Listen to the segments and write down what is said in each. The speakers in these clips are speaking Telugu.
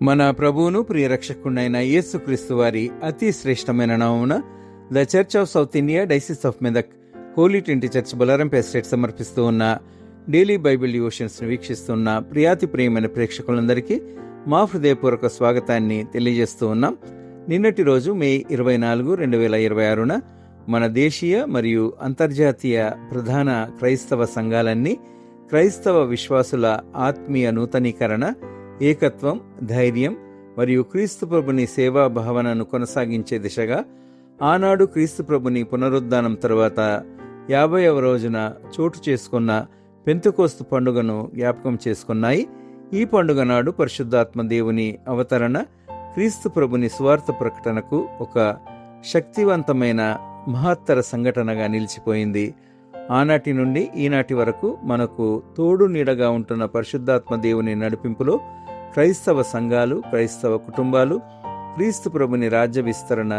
మన ప్రభువును ప్రియరక్షకుడైన యేసుక్రీస్తు వారి అతి శ్రేష్టమైన నామమున the church of South India diocese of Medak holy trinity church Bolarampeta estate సమర్పిస్తూ ఉన్న డైలీ బైబిల్ డివోషన్స్ ను వీక్షిస్తున్న ప్రియాతి ప్రియమైన ప్రేక్షకులందరికీ మా హృదయపూర్వక స్వాగతాన్ని తెలియజేస్తూ ఉన్నాం. నిన్నటి రోజు మే 24, 2026 మన దేశీయ మరియు అంతర్జాతీయ ప్రధాన క్రైస్తవ సంఘాలన్నీ క్రైస్తవ విశ్వాసుల ఆత్మీయ నూతనీకరణ, ఏకత్వం, ధైర్యం మరియు క్రీస్తు ప్రభుని సేవా భావనను కొనసాగించే దిశగా ఆనాడు క్రీస్తు ప్రభుని పునరుద్ధానం తరువాత 50వ రోజున చోటు చేసుకున్న పెంతెకోస్తు పండుగను జ్ఞాపకం చేసుకున్నాయి. ఈ పండుగ నాడు పరిశుద్ధాత్మ దేవుని అవతరణ క్రీస్తు ప్రభుని స్వార్థ ప్రకటనకు ఒక శక్తివంతమైన మహత్తర సంఘటనగా నిలిచిపోయింది. ఆనాటి నుండి ఈనాటి వరకు మనకు తోడు నీడగా ఉంటున్న పరిశుద్ధాత్మ దేవుని నడిపింపులో క్రైస్తవ సంఘాలు, క్రైస్తవ కుటుంబాలు క్రీస్తు ప్రభుని రాజ్య విస్తరణ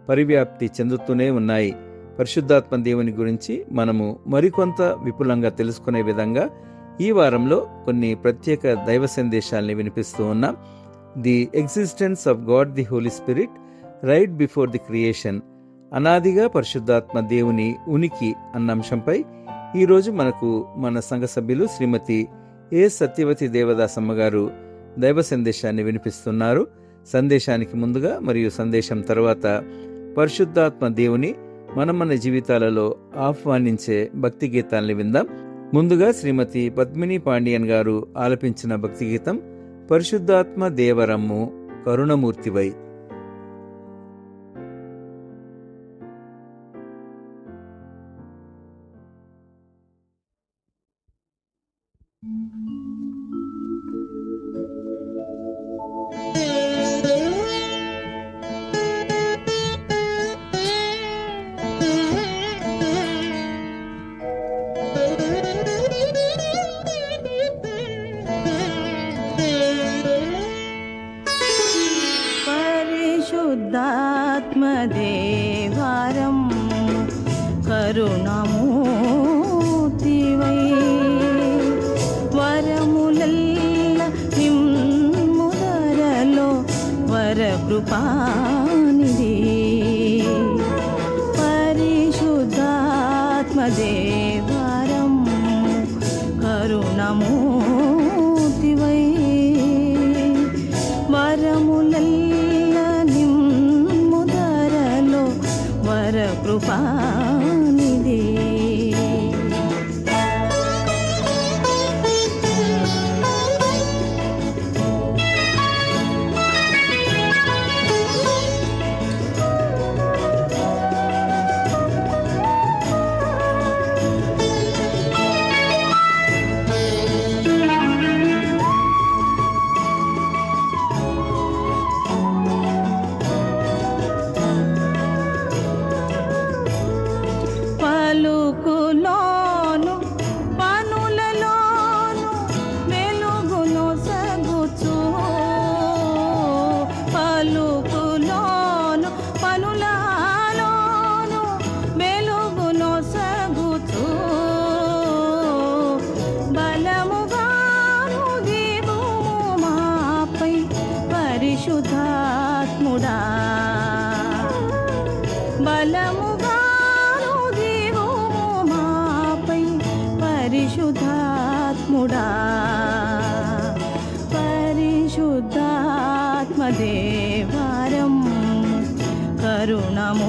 పరివ్యాప్తి చెందుతూనే ఉన్నాయి. పరిశుద్ధాత్మ దేవుని గురించి మనము మరికొంత విపులంగా తెలుసుకునే విధంగా ఈ వారంలో కొన్ని ప్రత్యేక దైవ సందేశాల్ని వినిపిస్తూ ఉన్నాం. The existence of God the Holy Spirit right before the creation, అనాదిగా పరిశుద్ధాత్మ దేవుని ఉనికి అన్న అంశంపై ఈరోజు మనకు మన సంఘ సభ్యులు శ్రీమతి ఏ సత్యవతి దేవదాసమ్మ గారు దైవ సందేశాన్ని వినిపిస్తున్నారు. సందేశానికి ముందుగా మరియు సందేశం తర్వాత పరిశుద్ధాత్మ దేవుని మన జీవితాలలో ఆహ్వానించే భక్తి గీతాల్ని విందాం. ముందుగా శ్రీమతి పద్మిని పాండియన్ గారు ఆలపించిన భక్తి గీతం పరిశుద్ధాత్మ దేవరమ్ము కరుణమూర్తివై. పరిశుద్ధాత్మదేవారం కరుణమూర్తివై వరములల్ల నిమ్ముదరలో వరకృపానిధి. పరిశుద్ధాత్మదేవారం కరుణమూర్తివై వరములల్ల నిమ్ముదరలో వరకృపానిధి. పలుకులోను పనులలోను వెలుగును సగుచు, పలుకులోను పనులలోను వెలుగును సగుచు, బలముగాను దిగుము మాపై పరిశుద్ధాత్ముడా, బలముగా పరిశుద్ధాత్ముడా. పరిశుద్ధాత్మదేవారం కరుణమూర్తివై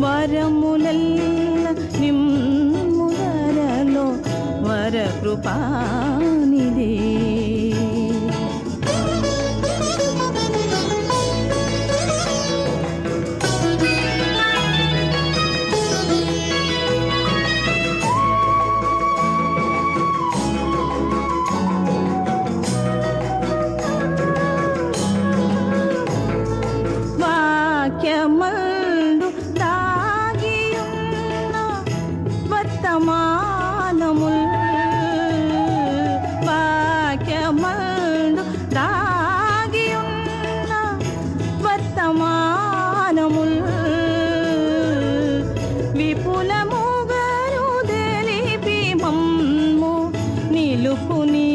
వరములల్ల నిమ్ముదరలో వరకృపానిధి. వాక్యమందు దాగియున్న వర్తమానముల్, వాక్యమందు దాగియున్న వర్తమానముల్ విపులముగరు తెలిపి మమ్ము నిలుపు నీ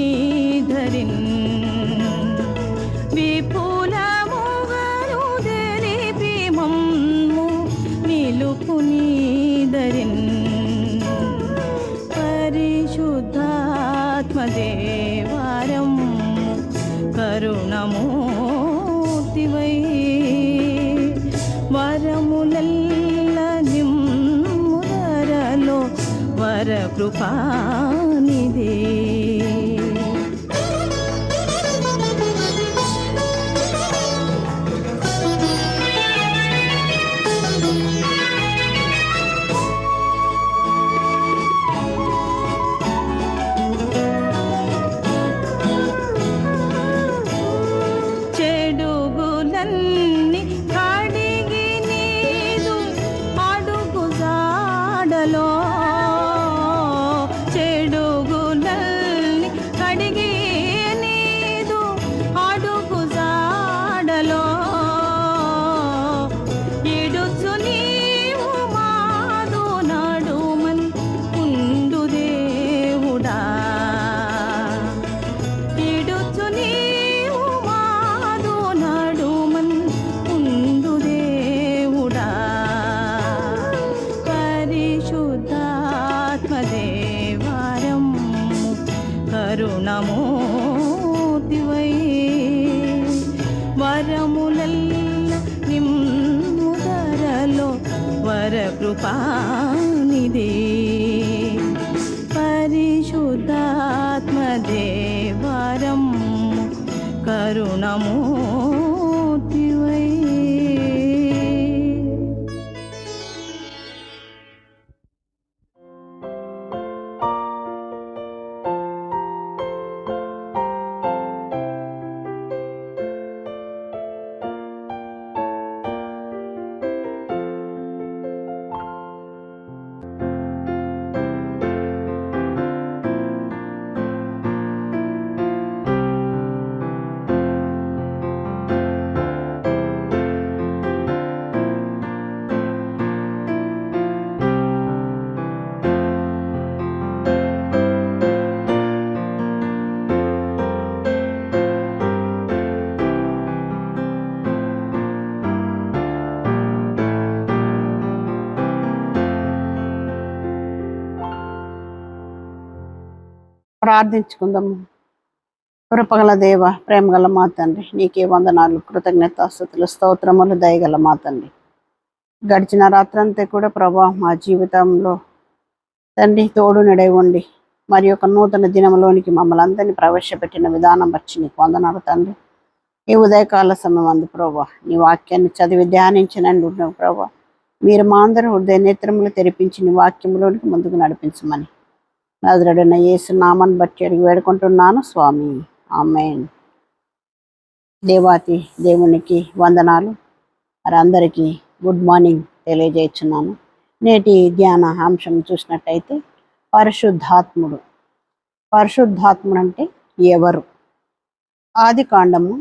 వరములెల్ల నిమ్ముదరలో వర కృపానిదే. చెడుగులన్నీ కడిగి నీదు అడుగు జాడలో, చెడుగులన్నీ కడిగి నీదు అడుగు జాడలో, ఇడుచు నీవు మాదు నడుమన్ ఉండు దేవుడా, ఇడుచు నీవు మాదు నడుమన్ ఉండు దేవుడా. పరిశుద్ధాత్మదేవారము కరుణమూర్తివై, వరములెల్ల నిమ్ముదరలో వర కృపానిదే. పరిశుద్ధాత్మదేవారము కరుణమూర్తివై. ప్రార్థించుకుందాము. కృపగల దేవ, ప్రేమగల మా తండ్రి, నీకే వందనాలు, కృతజ్ఞతాస్తుతులు, స్తోత్రములు, దయగల మా తండ్రి. గడిచిన రాత్రంతా కూడా ప్రభా మా జీవితంలో తండ్రి తోడు నడై ఉండి మరి ఒక నూతన దినంలోనికి మమ్మల్ని అందరినీ ప్రవేశపెట్టిన విధానం బట్టి నీకు వందనాలు తండ్రి. ఈ ఉదయకాల సమయం అందు ప్రభా నీ వాక్యాన్ని చదివి ధ్యానించనండి ఉన్నావు ప్రభా. మీరు మా అందరూ హృదయ నేత్రములు తెరిపించి నీ వాక్యంలోనికి ముందుకు నడిపించమని నజరేయుడైన యేసు నామాన్ని బట్టి అడిగి వేడుకుంటున్నాను స్వామి, ఆమేన్. దేవాతి దేవునికి వందనాలు. మరి అందరికీ గుడ్ మార్నింగ్ తెలియజేస్తున్నాను. నేటి ధ్యాన అంశం చూసినట్టయితే పరిశుద్ధాత్ముడు. పరిశుద్ధాత్ముడు అంటే ఎవరు? ఆది కాండము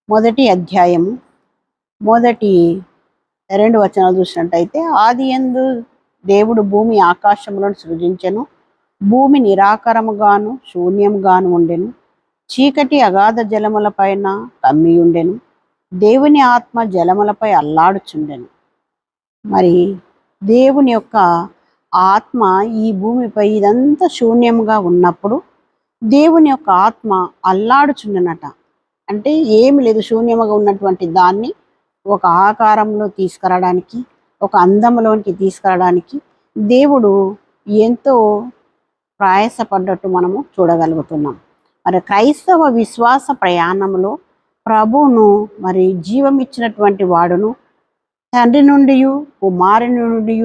1వ అధ్యాయము 1 2 వచనాలు చూసినట్టయితే, ఆది యందు దేవుడు భూమి ఆకాశములను సృజించెను. భూమి నిరాకారముగాను శూన్యముగాను ఉండెను. చీకటి అగాధ జలముల పైన కమ్మి ఉండెను. దేవుని ఆత్మ జలములపై అల్లాడుచుండెను. మరి దేవుని యొక్క ఆత్మ ఈ భూమిపై ఇదంతా శూన్యముగా ఉన్నప్పుడు దేవుని యొక్క ఆత్మ అల్లాడుచుండెనట. అంటే ఏమి లేదు, శూన్యముగా ఉన్నటువంటి దాన్ని ఒక ఆకారంలో తీసుకురావడానికి, ఒక అందములోనికి తీసుకురావడానికి దేవుడు ఎంతో ప్రయాసపడ్డట్టు మనము చూడగలుగుతున్నాం. మరి క్రైస్తవ విశ్వాస ప్రయాణంలో ప్రభువును మరి జీవం ఇచ్చినటువంటి వాడును, తండ్రి నుండి, కుమారుని నుండి,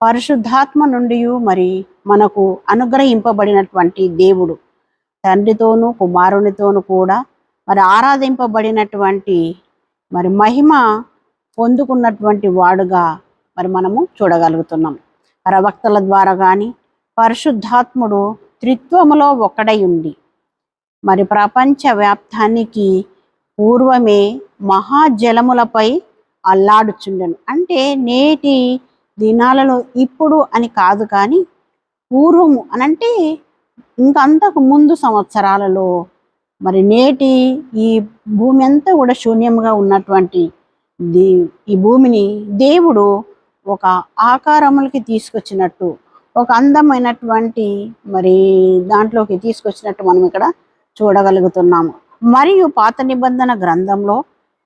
పరిశుద్ధాత్మ నుండి మరి మనకు అనుగ్రహింపబడినటువంటి దేవుడు, తండ్రితోనూ కుమారునితోనూ కూడా మరి ఆరాధింపబడినటువంటి మరి మహిమ పొందుకున్నటువంటి వాడుగా మరి మనము చూడగలుగుతున్నాం. ప్రవక్తల ద్వారా కానీ పరిశుద్ధాత్ముడు త్రిత్వములో ఒకడై ఉండి మరి ప్రపంచ వ్యాప్తానికి పూర్వమే మహాజలములపై అల్లాడుచుండెను. అంటే నేటి దినాలలో ఇప్పుడు అని కాదు, కానీ పూర్వము అనంటే ఇంకంతకు ముందు సంవత్సరాలలో మరి నేటి ఈ భూమి అంతా కూడా శూన్యంగా ఉన్నటువంటి ఈ భూమిని దేవుడు ఒక ఆకారములకి తీసుకొచ్చినట్టు, ఒక అందమైనటువంటి మరి దాంట్లోకి తీసుకొచ్చినట్టు మనం ఇక్కడ చూడగలుగుతున్నాము. మరియు పాత నిబంధన గ్రంథంలో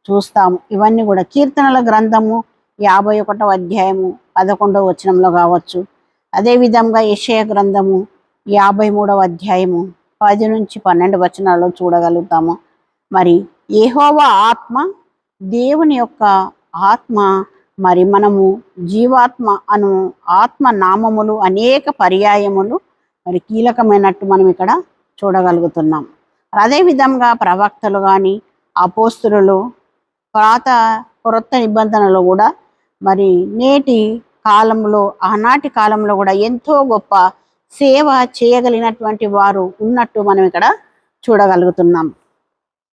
చూస్తాము. ఇవన్నీ కూడా కీర్తనల గ్రంథము 51వ అధ్యాయము 11వ వచనంలో కావచ్చు. అదేవిధంగా యెషయా గ్రంథము 53వ అధ్యాయము 10 నుంచి 12 వచనాల్లో చూడగలుగుతాము. మరి యెహోవా ఆత్మ, దేవుని యొక్క ఆత్మ, మరి మనము జీవాత్మ అను ఆత్మ నామములు అనేక పర్యాయములు మరి కీలకమైనట్టు మనం ఇక్కడ చూడగలుగుతున్నాం. అదేవిధంగా ప్రవక్తలు కానీ, అపోస్తులు, క్రొత్త నిబంధనలో కూడా మరి నేటి కాలంలో, ఆనాటి కాలంలో కూడా ఎంతో గొప్ప సేవ చేయగలిగినటువంటి వారు ఉన్నట్టు మనం ఇక్కడ చూడగలుగుతున్నాం.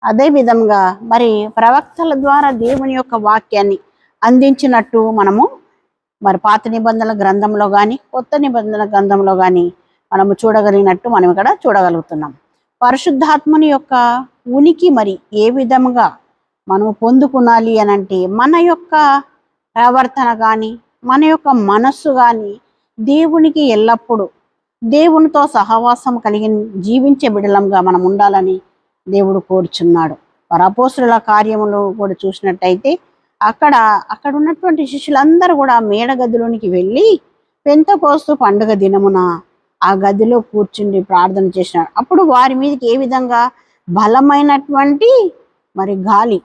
అదేవిధంగా మరి ప్రవక్తల ద్వారా దేవుని యొక్క వాక్యాన్ని అందించినట్టు మనము మరి పాత నిబంధనల గ్రంథంలో కానీ, కొత్త నిబంధనల గ్రంథంలో కానీ మనము చూడగలిగినట్టు మనం ఇక్కడ చూడగలుగుతున్నాం. పరిశుద్ధాత్మని యొక్క ఉనికి మరి ఏ విధంగా మనం పొందుకునాలి అని అంటే, మన యొక్క ప్రవర్తన కానీ, మన యొక్క మనస్సు కానీ దేవునికి ఎల్లప్పుడూ దేవునితో సహవాసం కలిగి జీవించే బిడలంగా మనం ఉండాలని దేవుడు కోరుచున్నాడు. మరి అపోస్తుల కార్యములు కూడా చూసినట్టయితే అక్కడ ఉన్నటువంటి శిష్యులందరూ కూడా మేడ గదిలోనికి వెళ్ళి పెంతెకోస్తు పండుగ దినమున ఆ గదిలో కూర్చుండి ప్రార్థన చేసినాడు. అప్పుడు వారి మీదకి ఏ విధంగా బలమైనటువంటి మరి గాలి,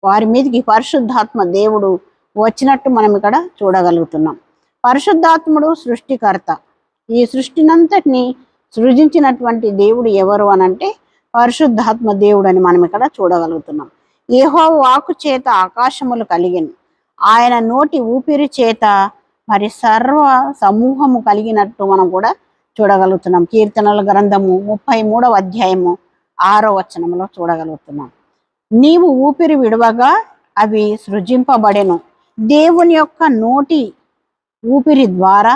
వారి మీదకి పరిశుద్ధాత్మ దేవుడు వచ్చినట్టు మనం ఇక్కడ చూడగలుగుతున్నాం. పరిశుద్ధాత్ముడు సృష్టికర్త. ఈ సృష్టినంతటిని సృజించినటువంటి దేవుడు ఎవరు అనంటే పరిశుద్ధాత్మ దేవుడు అని మనం ఇక్కడ చూడగలుగుతున్నాం. యెహోవా వాక్కు చేత ఆకాశములు కలిగెను, ఆయన నోటి ఊపిరి చేత మరి సర్వ సమూహము కలిగినట్టు మనం కూడా చూడగలుగుతున్నాం. కీర్తనల గ్రంథము 33వ అధ్యాయము 6వ వచనంలో చూడగలుగుతున్నాం. నీవు ఊపిరి విడవగా అవి సృజింపబడెను. దేవుని యొక్క నోటి ఊపిరి ద్వారా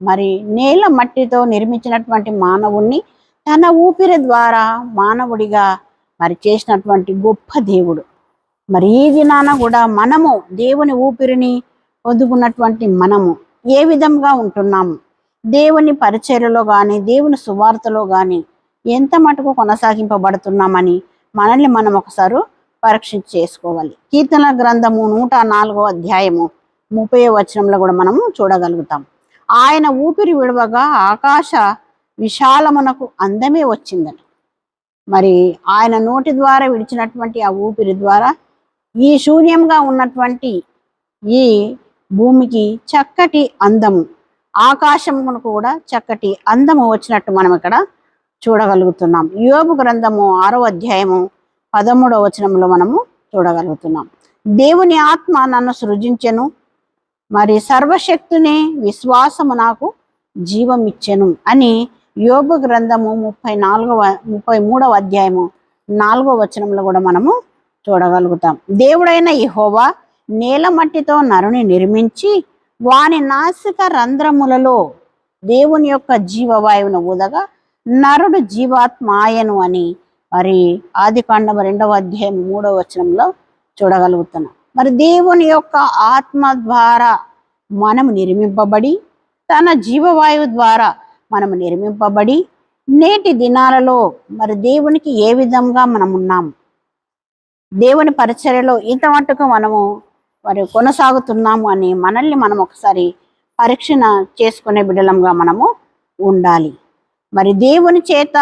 మరి నేల మట్టితో నిర్మించినటువంటి మానవుణ్ణి తన ఊపిరి ద్వారా మానవుడిగా మరి చేసినటువంటి గొప్ప దేవుడు. మరి ఈ దినాన కూడా మనము దేవుని ఊపిరిని పొందుకున్నటువంటి మనము ఏ విధంగా ఉంటున్నాము, దేవుని పరిచర్యలో కానీ, దేవుని సువార్తలో కానీ ఎంత మటుకు కొనసాగింపబడుతున్నామని మనల్ని మనం ఒకసారి పరీక్షించి చేసుకోవాలి. కీర్తన గ్రంథము 104వ అధ్యాయము 30వ వచనంలో కూడా మనము చూడగలుగుతాం. ఆయన ఊపిరి విడవగా ఆకాశ విశాలమునకు అందమే వచ్చిందని. మరి ఆయన నోటి ద్వారా విడిచినటువంటి ఆ ఊపిరి ద్వారా ఈ శూన్యంగా ఉన్నటువంటి ఈ భూమికి చక్కటి అందము, ఆకాశమునకు కూడా చక్కటి అందము వచ్చినట్టు మనం ఇక్కడ చూడగలుగుతున్నాం. యోబు గ్రంథము 6వ అధ్యాయము 13వ వచనంలో మనము చూడగలుగుతున్నాం. దేవుని ఆత్మ నన్ను సృజించెను, మరి సర్వశక్తుని విశ్వాసము నాకు జీవం ఇచ్చెను అని యోబు గ్రంథము 33వ అధ్యాయము 4వ వచనంలో కూడా మనము చూడగలుగుతాం. దేవుడైన యెహోవా నేల మట్టితో నరుని నిర్మించి వాని నాసిక రంధ్రములలో దేవుని యొక్క జీవవాయువును ఊదగా నరుడు జీవాత్మాయను అని మరి ఆదికాండం 2వ అధ్యాయం 3వ వచనంలో చూడగలుగుతున్నాం. మరి దేవుని యొక్క ఆత్మ ద్వారా మనము నిర్మింపబడి, తన జీవవాయువు ద్వారా మనము నిర్మింపబడి నేటి దినాలలో మరి దేవునికి ఏ విధంగా మనం ఉన్నాము, దేవుని పరిచర్యలో ఇంత మట్టుకు మనము మరి కొనసాగుతున్నాము అని మనల్ని మనం ఒకసారి పరీక్షణ చేసుకునే బిడ్డలంగా మనము ఉండాలి. మరి దేవుని చేత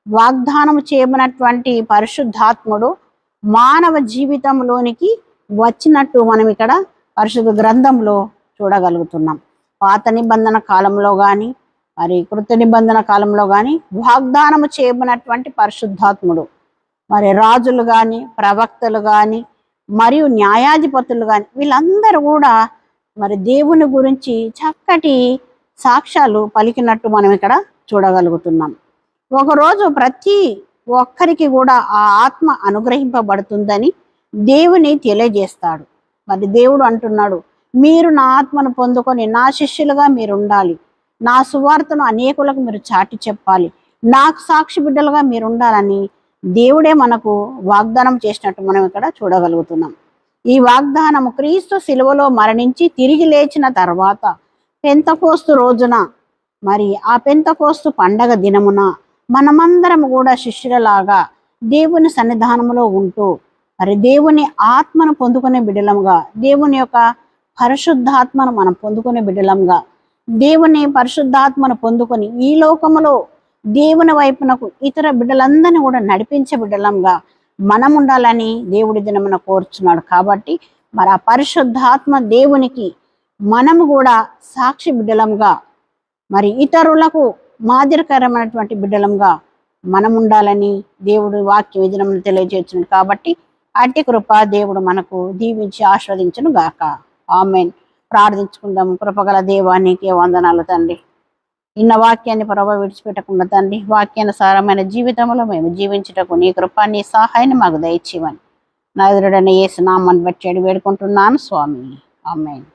వాగ్దానం చేయబడినటువంటి పరిశుద్ధాత్ముడు మానవ జీవితంలోనికి వచ్చినట్టు మనం ఇక్కడ పరిశుద్ధ గ్రంథంలో చూడగలుగుతున్నాం. పాత నిబంధన కాలంలో కానీ, మరి కృత నిబంధన కాలంలో కానీ వాగ్దానము చేయబడినటువంటి పరిశుద్ధాత్ముడు మరి రాజులు కానీ, ప్రవక్తలు కానీ, మరియు న్యాయాధిపతులు కానీ వీళ్ళందరూ కూడా మరి దేవుని గురించి చక్కటి సాక్ష్యాలు పలికినట్టు మనం ఇక్కడ చూడగలుగుతున్నాం. ఒకరోజు ప్రతి ఒక్కరికి కూడా ఆ ఆత్మ అనుగ్రహింపబడుతుందని దేవుని తెలియజేస్తాడు. మరి దేవుడు అంటున్నాడు, మీరు నా ఆత్మను పొందుకొని నా శిష్యులుగా మీరు ఉండాలి, నా సువార్తను అనేకులకు మీరు చాటి చెప్పాలి, నాకు సాక్షి బిడ్డలుగా మీరు ఉండాలని దేవుడే మనకు వాగ్దానం చేసినట్టు మనం ఇక్కడ చూడగలుగుతున్నాం. ఈ వాగ్దానము క్రీస్తు శిలువలో మరణించి తిరిగి లేచిన తర్వాత పెంతెకోస్తు రోజున మరి ఆ పెంతెకోస్తు పండగ దినమున మనమందరం కూడా శిష్యులలాగా దేవుని సన్నిధానంలో ఉంటూ మరి దేవుని ఆత్మను పొందుకునే బిడ్డలంగా, దేవుని యొక్క పరిశుద్ధాత్మను మనం పొందుకునే బిడ్డలంగా, దేవుని పరిశుద్ధాత్మను పొందుకొని ఈ లోకములో దేవుని వైపునకు ఇతర బిడ్డలందరినీ కూడా నడిపించే బిడ్డలంగా మనం ఉండాలని దేవుడి దినమున కోరుచున్నాడు. కాబట్టి మరి ఆ పరిశుద్ధాత్మ దేవునికి మనము కూడా సాక్షి బిడ్డలంగా, మరి ఇతరులకు మాదిరికరమైనటువంటి బిడ్డలంగా మనం ఉండాలని దేవుడు వాక్యం ఈ దినమున తెలియజేస్తున్నాడు. కాబట్టి అట్టి కృప దేవుడు మనకు దీవించి ఆస్వాదించును గాక. ఆమేన్. ప్రార్థించుకుందాము. కృపగల దేవానికి వందనాలు తండ్రి. ఇన్న వాక్యాన్ని ప్రభావ విడిచిపెట్టకుండా తండ్రి, వాక్యానుసారమైన జీవితంలో మేము జీవించుటకు నీ కృప, నీ సహాయాన్ని మాకు దయచేయమని నా ఎదురుడైన యేసు నామమును బట్టి వేడుకుంటున్నాను స్వామి. ఆమేన్.